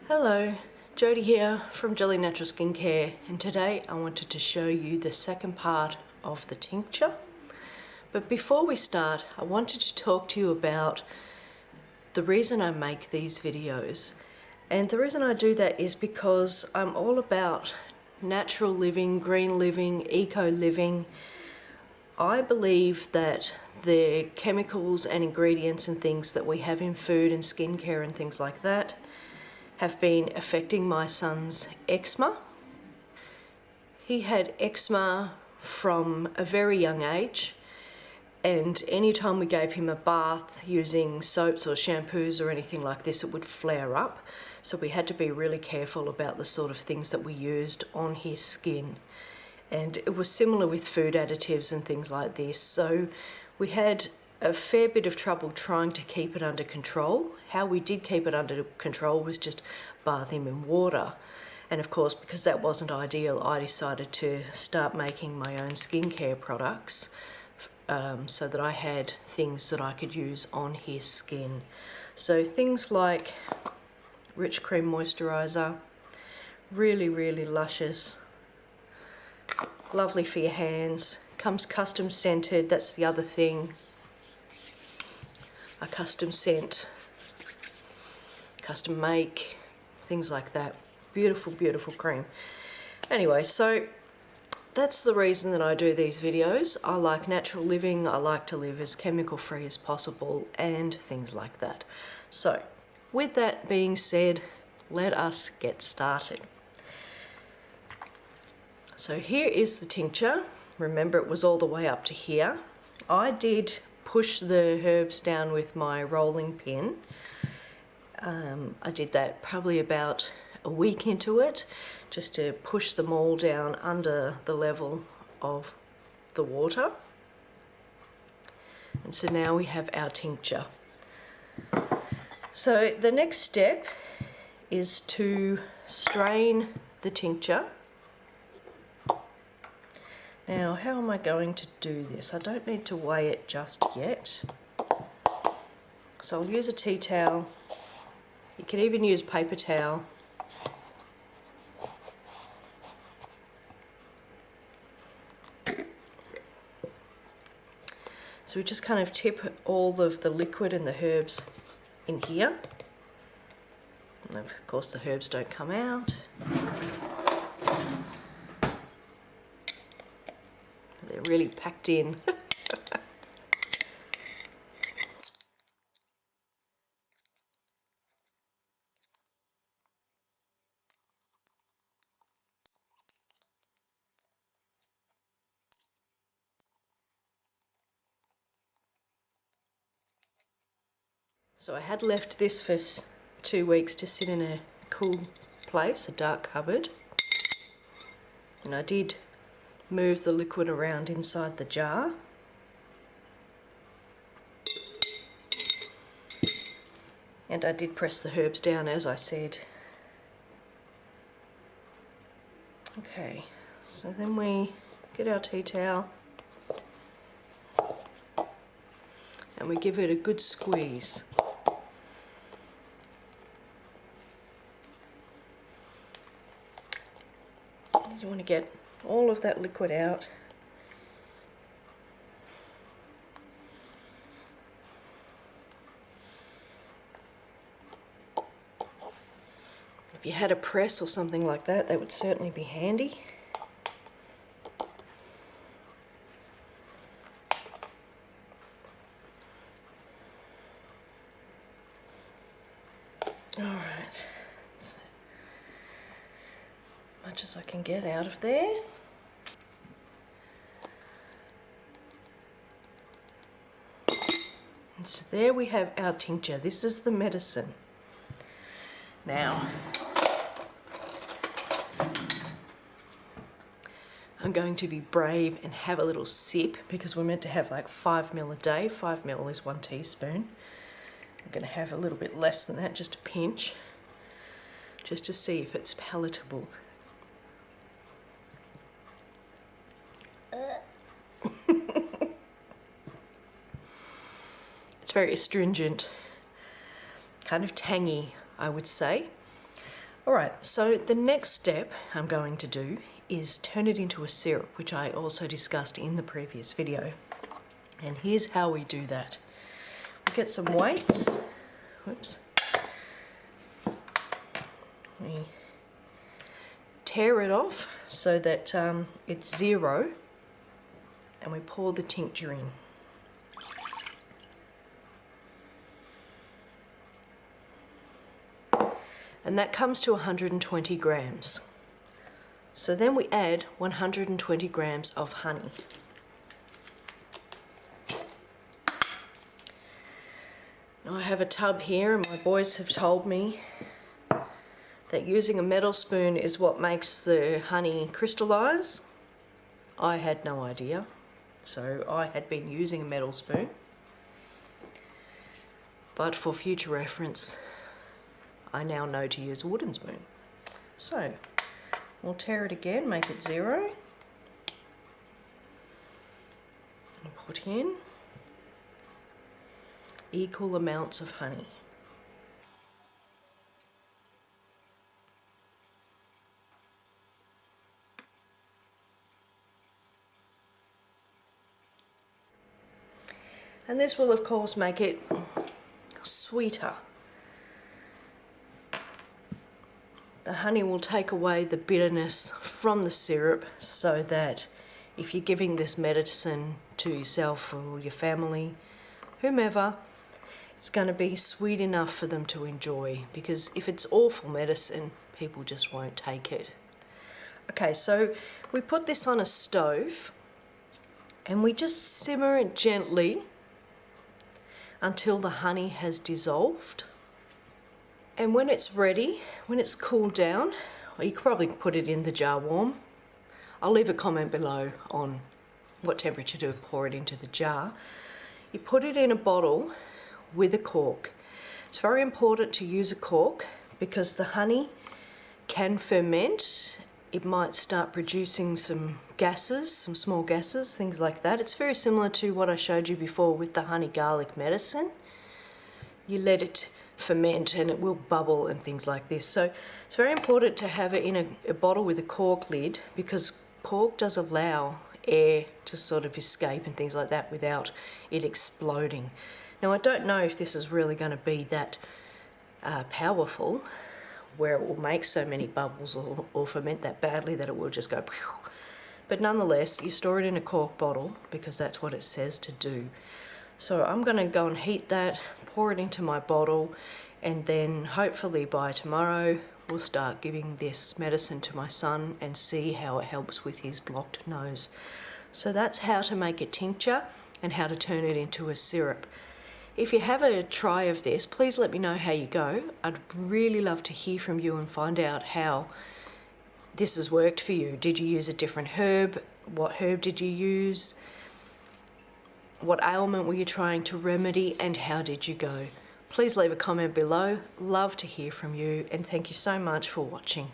Hello, Jody here from Joli Natural Skincare, and today I wanted to show you the second part of the tincture. But before we start, I wanted to talk to you about the reason I make these videos. And the reason I do that is because I'm all about natural living, green living, eco living. I believe that the chemicals and ingredients and things that we have in food and skincare and things like that have been affecting my son's eczema. He had eczema from a very young age, and anytime we gave him a bath using soaps or shampoos or anything like this, it would flare up. So we had to be really careful about the sort of things that we used on his skin. And it was similar with food additives and things like this. So we had a fair bit of trouble trying to keep it under control. How we did keep it under control was just bath him in water. And of course, because that wasn't ideal, I decided to start making my own skincare products so that I had things that I could use on his skin. So things like rich cream moisturizer, really, really luscious, lovely for your hands, comes custom scented. That's the other thing. A custom scent, custom make, things like that. Beautiful, beautiful cream. Anyway, so that's the reason that I do these videos. I like natural living. I like to live as chemical free as possible and things like that. So with that being said, let us get started. So here is the tincture. Remember, it was all the way up to here. I did push the herbs down with my rolling pin. I did that probably about a week into it, just to push them all down under the level of the water. And so now we have our tincture. So the next step is to strain the tincture. Now, how am I going to do this? I don't need to weigh it just yet. So I'll use a tea towel. You can even use paper towel. So we just kind of tip all of the liquid and the herbs in here. And of course the herbs don't come out. They're really packed in. So I had left this for 2 weeks to sit in a cool place, a dark cupboard. And I did move the liquid around inside the jar. And I did press the herbs down, as I said. Okay, so then we get our tea towel and we give it a good squeeze. You want to get all of that liquid out. If you had a press or something like that, that would certainly be handy. Alright, as much as I can get out of there. And so there we have our tincture. This is the medicine. Now, I'm going to be brave and have a little sip, because we're meant to have like 5 ml a day. 5 ml is 1 teaspoon. I'm going to have a little bit less than that, just a pinch, just to see if it's palatable. It's very astringent, kind of tangy, I would say. Alright, so the next step I'm going to do is turn it into a syrup, which I also discussed in the previous video. And here's how we do that. We get some weights. Whoops. We tear it off so that it's 0, and we pour the tincture in. And that comes to 120 grams. So then we add 120 grams of honey. Now I have a tub here, and my boys have told me that using a metal spoon is what makes the honey crystallize. I had no idea, so I had been using a metal spoon. But for future reference, I now know to use a wooden spoon. So we'll tear it again, make it 0, and put in equal amounts of honey. And this will of course make it sweeter. The honey will take away the bitterness from the syrup, so that if you're giving this medicine to yourself or your family, whomever, it's going to be sweet enough for them to enjoy, because if it's awful medicine, people just won't take it. Okay, so we put this on a stove and we just simmer it gently until the honey has dissolved. And when it's ready, when it's cooled down, well, you could probably put it in the jar warm. I'll leave a comment below on what temperature to pour it into the jar. You put it in a bottle with a cork. It's very important to use a cork because the honey can ferment. It might start producing some gases, some small gases, things like that. It's very similar to what I showed you before with the honey garlic medicine. You let it ferment and it will bubble and things like this. So it's very important to have it in a bottle with a cork lid, because cork does allow air to sort of escape and things like that without it exploding. Now I don't know if this is really going to be that powerful, where it will make so many bubbles or ferment that badly that it will just go pew. But nonetheless, you store it in a cork bottle because that's what it says to do. So I'm going to go and heat that, pour it into my bottle, and then hopefully by tomorrow we'll start giving this medicine to my son and see how it helps with his blocked nose. So that's how to make a tincture and how to turn it into a syrup. If you have a try of this, please let me know how you go. I'd really love to hear from you and find out how this has worked for you. Did you use a different herb? What herb did you use? What ailment were you trying to remedy, and how did you go? Please leave a comment below. Love to hear from you, and thank you so much for watching.